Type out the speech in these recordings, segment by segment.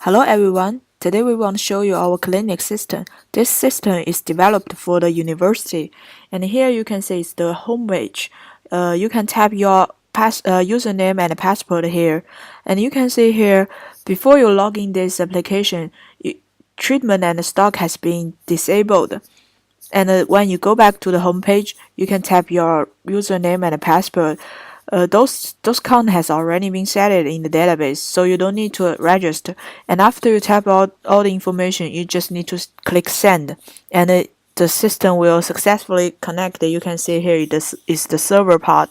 Hello everyone, today we want to show you our clinic system. This system is developed for the university, and here you can see it's the home page. You can type your username and password here, and you can see here before you log in this application, treatment and stock has been disabled. And when you go back to the home page, you can type your username and password. Those count has already been set in the database, so you don't need to register. And after you type out all the information, you just need to click send, and the system will successfully connect. You can see here this is the server part.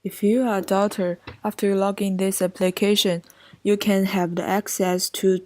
If you are a doctor, after you log in this application, you can have the access to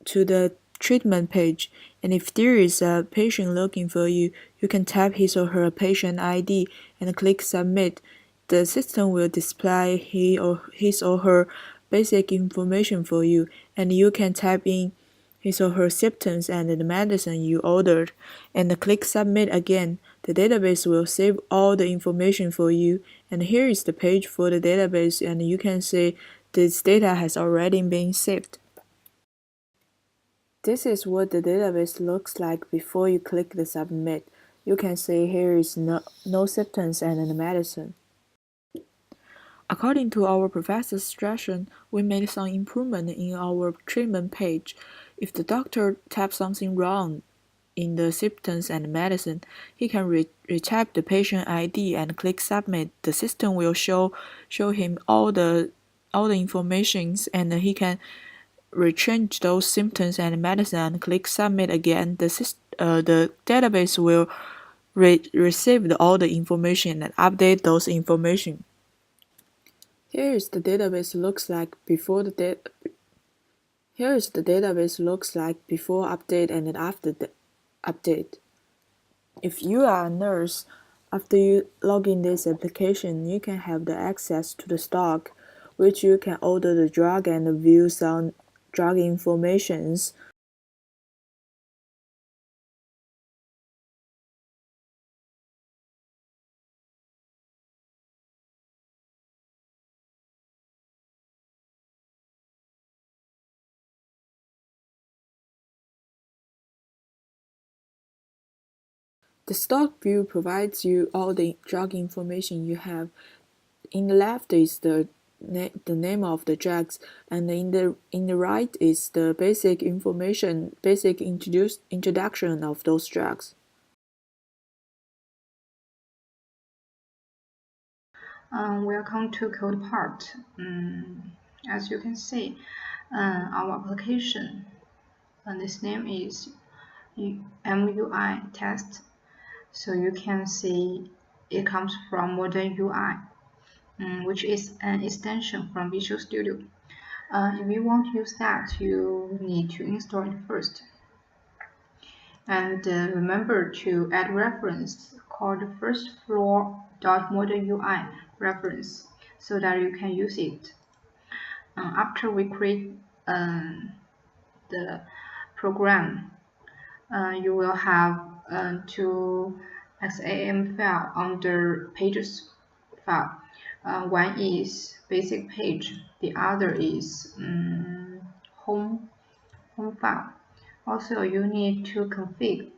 the treatment page, and if there is a patient looking for you, you can type his or her patient ID and click submit. The system will display his or her basic information for you, and you can type in his or her symptoms and the medicine you ordered, and click submit again. The database will save all the information for you, and here is the page for the database, and you can see this data has already been saved. This is what the database looks like before you click the submit. You can see here is no symptoms and the medicine. According to our professor's suggestion, we made some improvement in our treatment page. If the doctor types something wrong in the symptoms and medicine, he can retype the patient ID and click submit. The system will show him all the informations, and he can rechange those symptoms and medicine and click submit again. The database will receive all the information and update those information. Here is the database looks like before Here is the database looks like before update and after the update. If you are a nurse, after you log in this application, you can have the access to the stock, which you can order the drug and view some drug informations. The stock view provides you all the drug information you have. In the left is the name of the drugs, and in the right is the basic information, basic introduction of those drugs. Welcome to code part. As you can see, our application, this name is MUI test. So you can see it comes from Modern UI, which is an extension from Visual Studio. If you want to use that, you need to install it first. And remember to add reference called first floor.modernui reference so that you can use it. After we create the program, you will have two XAM file under pages file. One is basic page, the other is home file. Also, you need to configure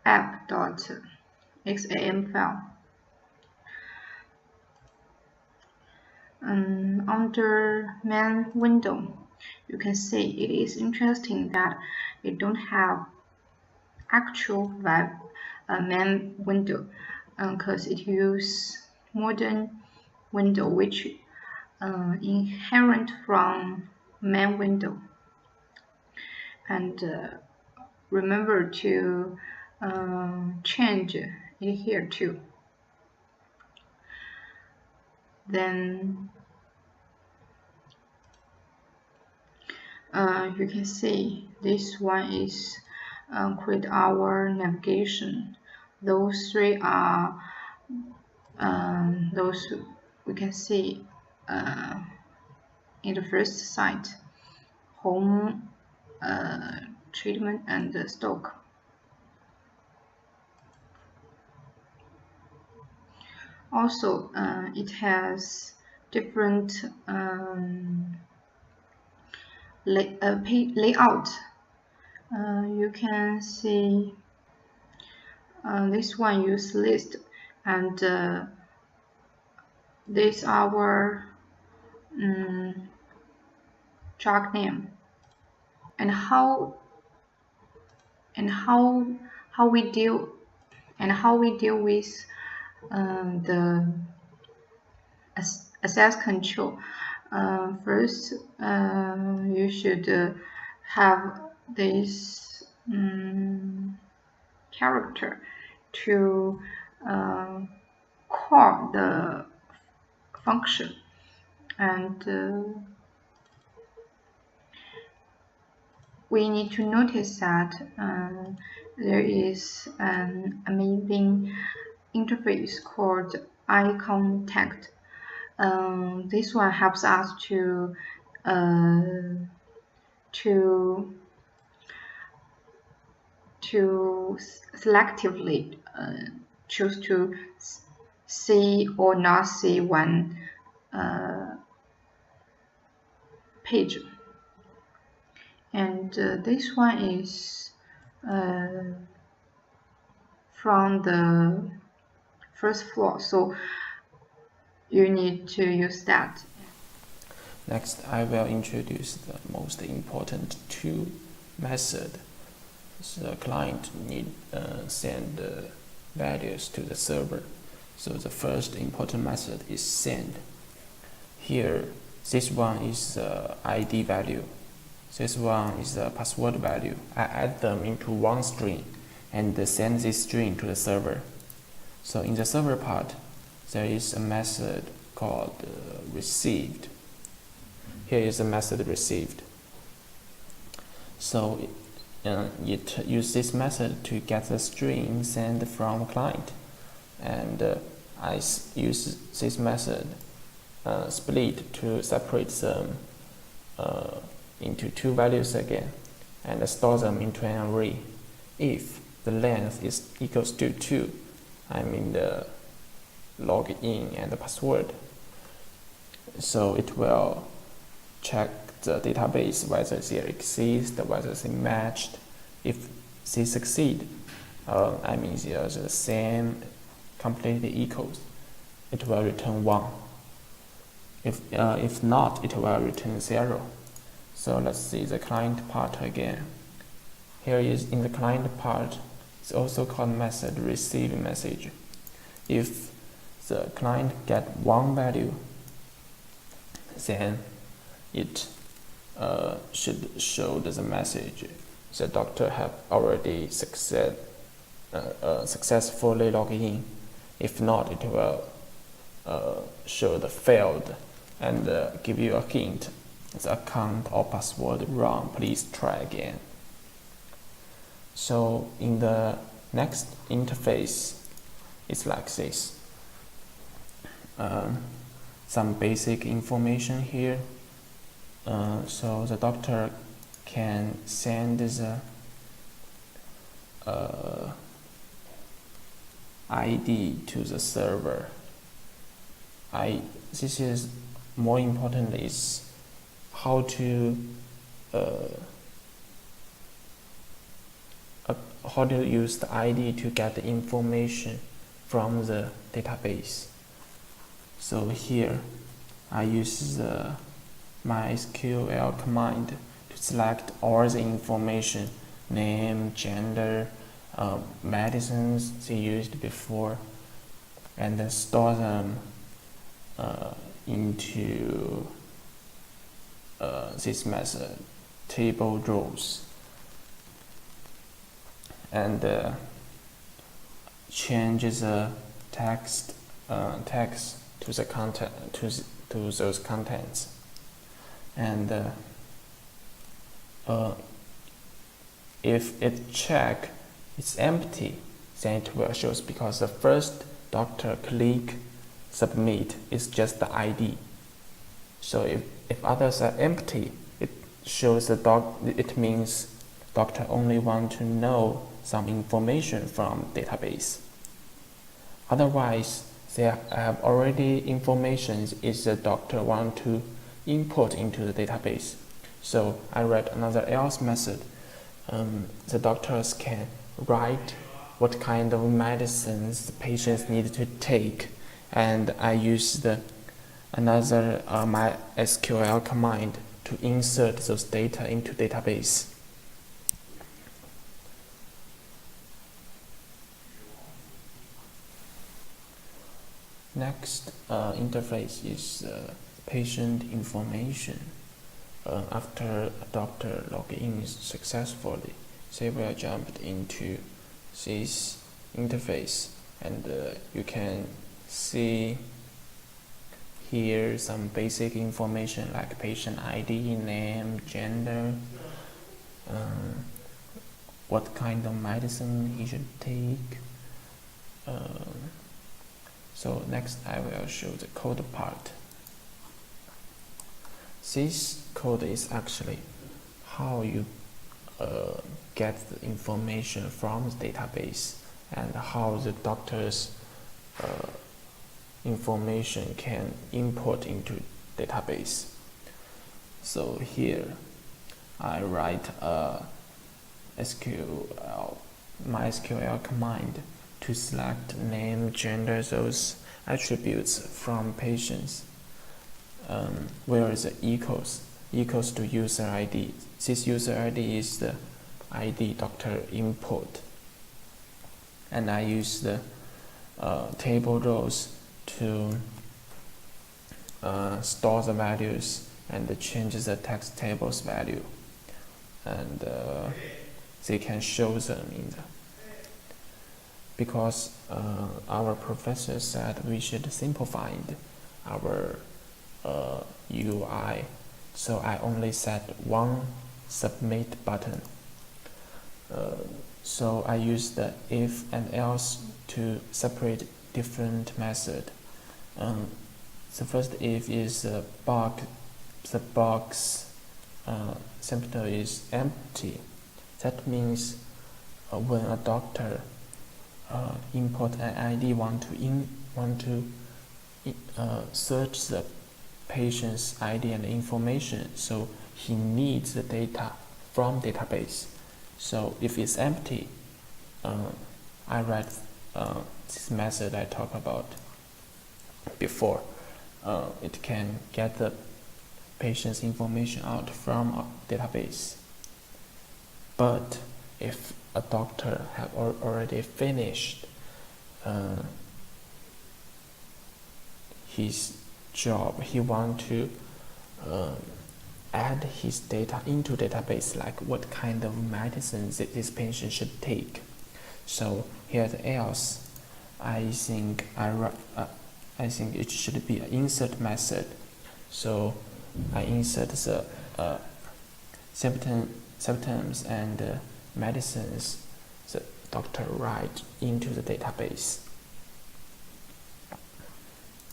app.xam file. Under main window, you can see it is interesting that it don't have actual web main window because it uses modern window which inherent from main window. And remember to change it here too. Then you can see this one is create our navigation. Those three are those we can see in the first site: home, treatment, and stock. Also, it has different layout. You can see this one use list, and this our drug name, and how we deal with the access control. First, you should have this character to call the function, and we need to notice that there is an amazing interface called eye contact. This one helps us to selectively choose to see or not see one page. And this one is from the first floor, so you need to use that. Next, I will introduce the most important two methods. The client need send values to the server. So the first important method is send. Here, this one is the ID value. This one is the password value. I add them into one string and send this string to the server. So in the server part, there is a method called received. Here is the method received. So it uses this method to get the string sent from client, and I use this method split to separate them into two values again and store them into an array. If the length is equals to 2, I mean the login and the password. So it will check the database whether they exist, whether they matched. If they succeed, I mean they are the same, completely equals, it will return 1. If not, it will return 0. So let's see the client part again. Here is in the client part, it's also called method receive message. If the client get 1 value, then it should show the message the doctor have already successfully logged in. If not, it will show the failed and give you a hint. The account or password wrong, please try again. So in the next interface, it's like this. Some basic information here. So the doctor can send the ID to the server. This is more important is how to use the ID to get the information from the database. So here I use the MySQL command to select all the information, name, gender, medicines they used before, and then store them into this method, table rows, and change the text to the content to those contents, and if it check it's empty, then it will show, because the first doctor click submit is just the ID. So if others are empty, it shows it means doctor only want to know some information from database. Otherwise, say I have already information is the doctor want to import into the database. So I write another else method. The doctors can write what kind of medicines the patients need to take, and I use the another my SQL command to insert those data into database. Next interface is patient information. After a doctor log in successfully, they will jump into this interface, and you can see here some basic information like patient ID, name, gender, what kind of medicine he should take. So next I will show the code part. This code is actually how you get the information from the database and how the doctor's information can import into database. So here I write a MySQL command to select name, gender, those attributes from patients. Where is the equals to user ID. This user ID is the ID doctor import, and I use the table rows to store the values and change the text table's value, and they can show them in the, because our professor said we should simplify our UI, so I only set one submit button. So I use the if and else to separate different method. The first if is the box symptom is empty. That means when a doctor import an ID want to search the patient's ID and information, so he needs the data from database. So if it's empty, I write this method I talked about before. It can get the patient's information out from a database. But if a doctor have already finished his job, he want to add his data into database, like what kind of medicines this patient should take. So here the else, I think it should be an insert method. So I insert the symptoms and medicines the doctor write into the database.